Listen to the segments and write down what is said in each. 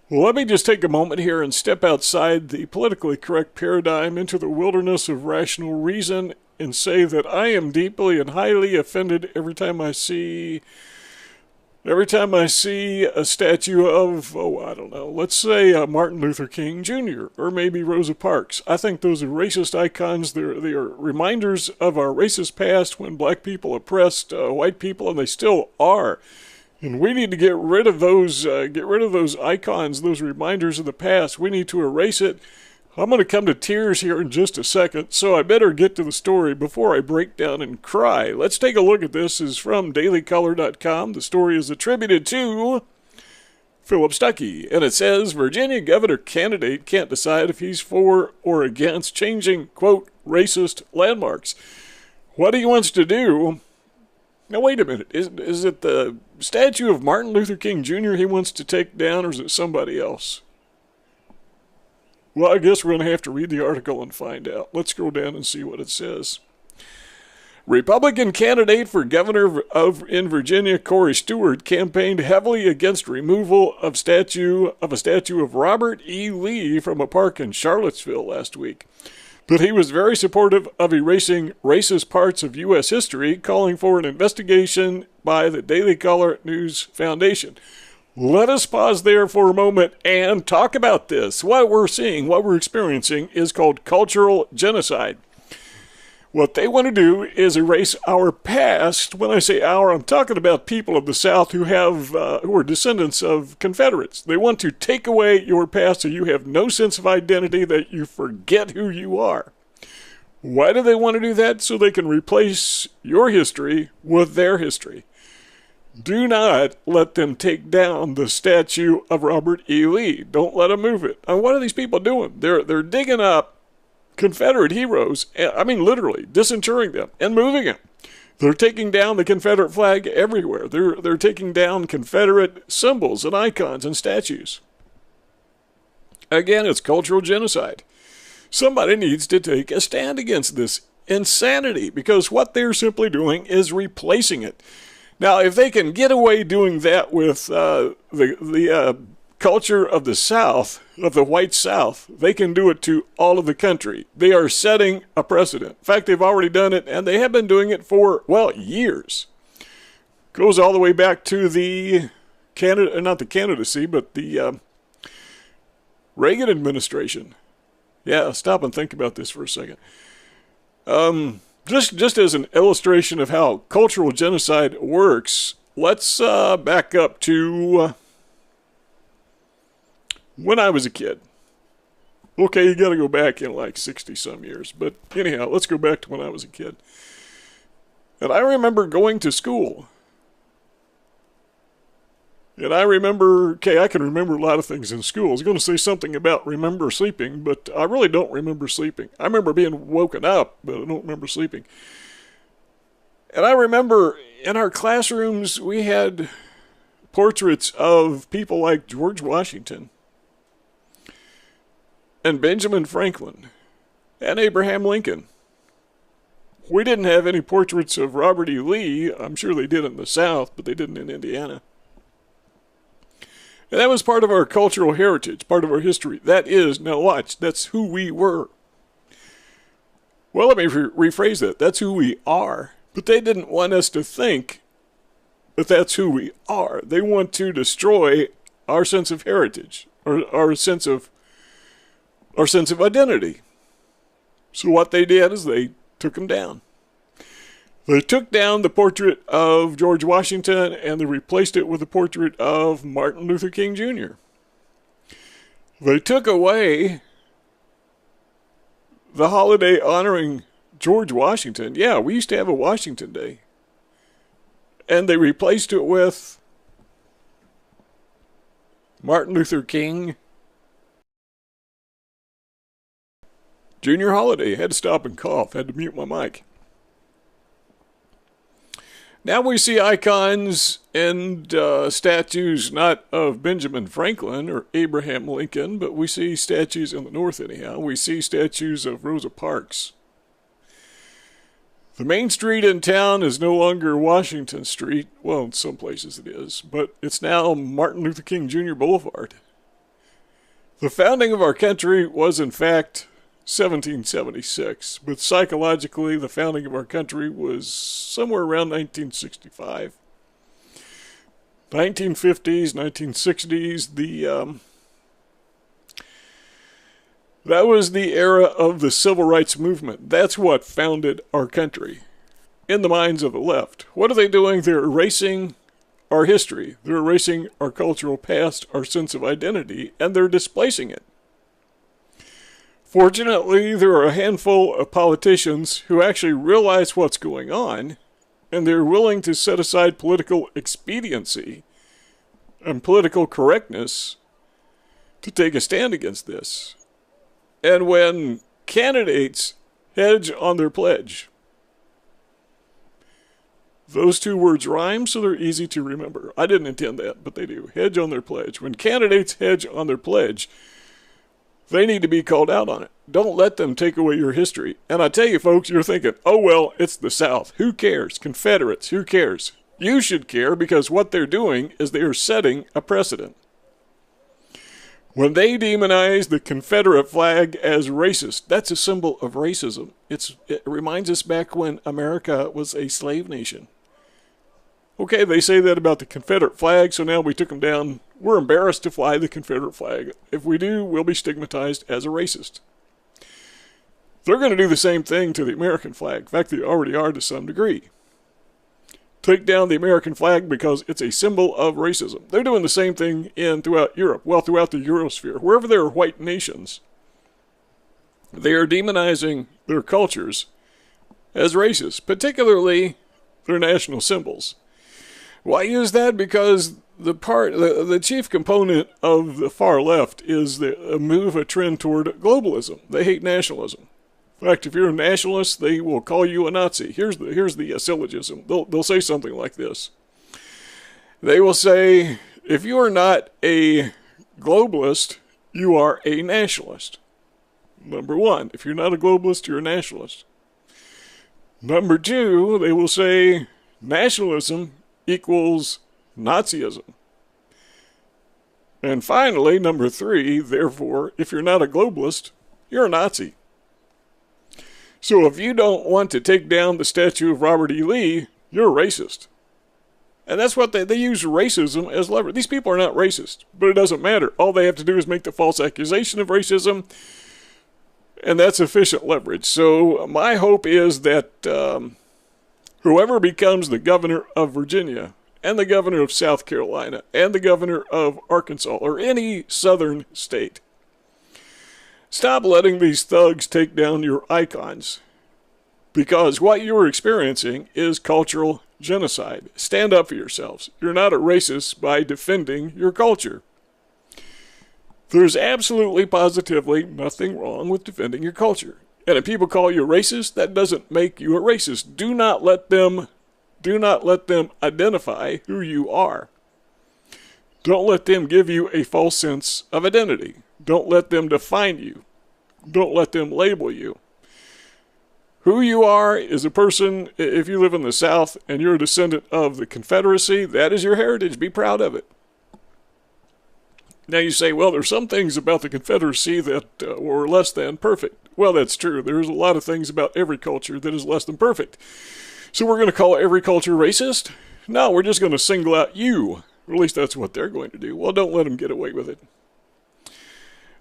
Well, let me just take a moment here and step outside the politically correct paradigm into the wilderness of rational reason and say that I am deeply and highly offended every time I see a statue of, I don't know, let's say Martin Luther King Jr. or maybe Rosa Parks. I think those are racist icons. They are reminders of our racist past when black people oppressed white people, and they still are. And we need to get rid of those icons, those reminders of the past. We need to erase it. I'm going to come to tears here in just a second, so I better get to the story before I break down and cry. Let's take a look at this. This is from dailycaller.com. The story is attributed to Philip Stuckey, and it says, Virginia governor candidate can't decide if he's for or against changing, quote, racist landmarks. What he wants to do... Now, wait a minute. Is it the statue of Martin Luther King Jr. he wants to take down, or is it somebody else? Well, I guess we're going to have to read the article and find out. Let's scroll down and see what it says. Republican candidate for governor in Virginia, Corey Stewart, campaigned heavily against removal of a statue of Robert E. Lee from a park in Charlottesville last week. But he was very supportive of erasing racist parts of U.S. history, calling for an investigation by the Daily Caller News Foundation. Let us pause there for a moment and talk about this. What we're seeing, what we're experiencing, is called cultural genocide. What they want to do is erase our past. When I say our, I'm talking about people of the South who are descendants of Confederates. They want to take away your past so you have no sense of identity, that you forget who you are. Why do they want to do that? So they can replace your history with their history. Do not let them take down the statue of Robert E. Lee. Don't let them move it. And what are these people doing? They're digging up Confederate heroes, I mean literally, disinterring them and moving them. They're taking down the Confederate flag everywhere. They're taking down Confederate symbols and icons and statues. Again, it's cultural genocide. Somebody needs to take a stand against this insanity, because what they're simply doing is replacing it. Now, if they can get away doing that with the culture of the South, of the white South, they can do it to all of the country. They are setting a precedent. In fact, they've already done it, and they have been doing it for, years. Goes all the way back to the candidacy, but the Reagan administration. Yeah, stop and think about this for a second. Just as an illustration of how cultural genocide works, let's back up to when I was a kid. Okay, you got to go back in like 60-some years. But anyhow, let's go back to when I was a kid. And I remember going to school. And I can remember a lot of things in school. I was going to say something about remember sleeping, but I really don't remember sleeping. I remember being woken up, but I don't remember sleeping. And I remember in our classrooms, we had portraits of people like George Washington and Benjamin Franklin and Abraham Lincoln. We didn't have any portraits of Robert E. Lee. I'm sure they did in the South, but they didn't in Indiana. And that was part of our cultural heritage, part of our history. That is, now watch, that's who we were. Well, let me rephrase that. That's who we are. But they didn't want us to think that that's who we are. They want to destroy our sense of heritage, or our sense of identity. So what they did is they took them down. They took down the portrait of George Washington and they replaced it with a portrait of Martin Luther King Jr. They took away the holiday honoring George Washington. Yeah, we used to have a Washington Day. And they replaced it with Martin Luther King Jr. holiday. Had to stop and cough. Had to mute my mic. Now we see icons and statues not of Benjamin Franklin or Abraham Lincoln, but we see statues in the North anyhow. We see statues of Rosa Parks. The main street in town is no longer Washington Street. Well, in some places it is, but it's now Martin Luther King Jr. Boulevard. The founding of our country was, in fact, 1776, but psychologically, the founding of our country was somewhere around 1965. 1950s, 1960s, that was the era of the civil rights movement. That's what founded our country in the minds of the left. What are they doing? They're erasing our history. They're erasing our cultural past, our sense of identity, and they're displacing it. Fortunately, there are a handful of politicians who actually realize what's going on, and they're willing to set aside political expediency and political correctness to take a stand against this. And when candidates hedge on their pledge, those two words rhyme, so they're easy to remember. I didn't intend that, but they do. Hedge on their pledge. When candidates hedge on their pledge, they need to be called out on it. Don't let them take away your history. And I tell you, folks, you're thinking, oh, well, it's the South. Who cares? Confederates, who cares? You should care, because what they're doing is they are setting a precedent. When they demonize the Confederate flag as racist, that's a symbol of racism. It reminds us back when America was a slave nation. Okay, they say that about the Confederate flag, so now we took them down. We're embarrassed to fly the Confederate flag. If we do, we'll be stigmatized as a racist. They're going to do the same thing to the American flag. In fact, they already are to some degree. Take down the American flag because it's a symbol of racism. They're doing the same thing throughout Europe, throughout the Eurosphere. Wherever there are white nations, they are demonizing their cultures as racist, particularly their national symbols. Why use that? Because the chief component of the far left is a trend toward globalism. They hate nationalism. In fact, if you're a nationalist, they will call you a Nazi. Here's the syllogism. They'll say something like this. They will say, if you are not a globalist, you are a nationalist. Number one, if you're not a globalist, you're a nationalist. Number two, they will say nationalism equals Nazism. And finally, number three, therefore, if you're not a globalist, you're a Nazi. So if you don't want to take down the statue of Robert E. Lee, you're a racist. And that's what they use racism as leverage. These people are not racist, but it doesn't matter. All they have to do is make the false accusation of racism, and that's efficient leverage. So my hope is that whoever becomes the governor of Virginia, and the governor of South Carolina, and the governor of Arkansas, or any southern state, stop letting these thugs take down your icons, because what you're experiencing is cultural genocide. Stand up for yourselves. You're not a racist by defending your culture. There's absolutely, positively nothing wrong with defending your culture. And if people call you a racist, that doesn't make you a racist. Do not let them identify who you are. Don't let them give you a false sense of identity. Don't let them define you. Don't let them label you. Who you are is a person. If you live in the South and you're a descendant of the Confederacy, that is your heritage. Be proud of it. Now you say, well, there's some things about the Confederacy that were less than perfect. Well, that's true. There's a lot of things about every culture that is less than perfect. So we're going to call every culture racist? No, we're just going to single out you. Or at least that's what they're going to do. Well, don't let them get away with it.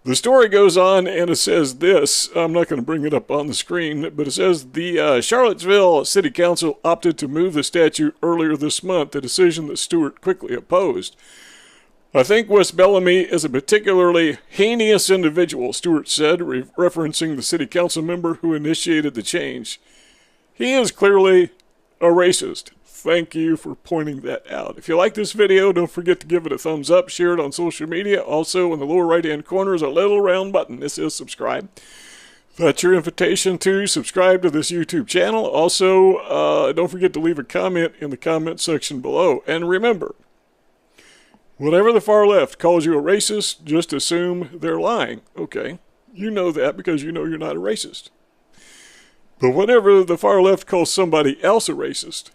The story goes on, and it says this. I'm not going to bring it up on the screen, but it says the Charlottesville City Council opted to move the statue earlier this month, a decision that Stewart quickly opposed. I think Wes Bellamy is a particularly heinous individual, Stewart said, referencing the city council member who initiated the change. He is clearly a racist. Thank you for pointing that out. If you like this video, don't forget to give it a thumbs up, share it on social media. Also, in the lower right-hand corner is a little round button. This is subscribe. That's your invitation to subscribe to this YouTube channel. Also, don't forget to leave a comment in the comment section below. And remember, whenever the far left calls you a racist, just assume they're lying. Okay, you know that because you know you're not a racist. But whenever the far left calls somebody else a racist,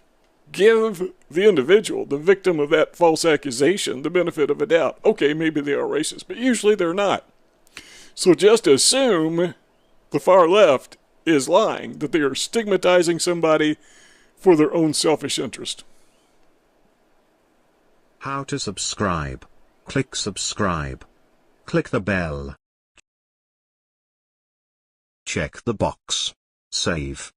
give the individual, the victim of that false accusation, the benefit of a doubt. Okay, maybe they are racist, but usually they're not. So just assume the far left is lying, that they are stigmatizing somebody for their own selfish interest. How to subscribe? Click subscribe. Click the bell. Check the box. Save.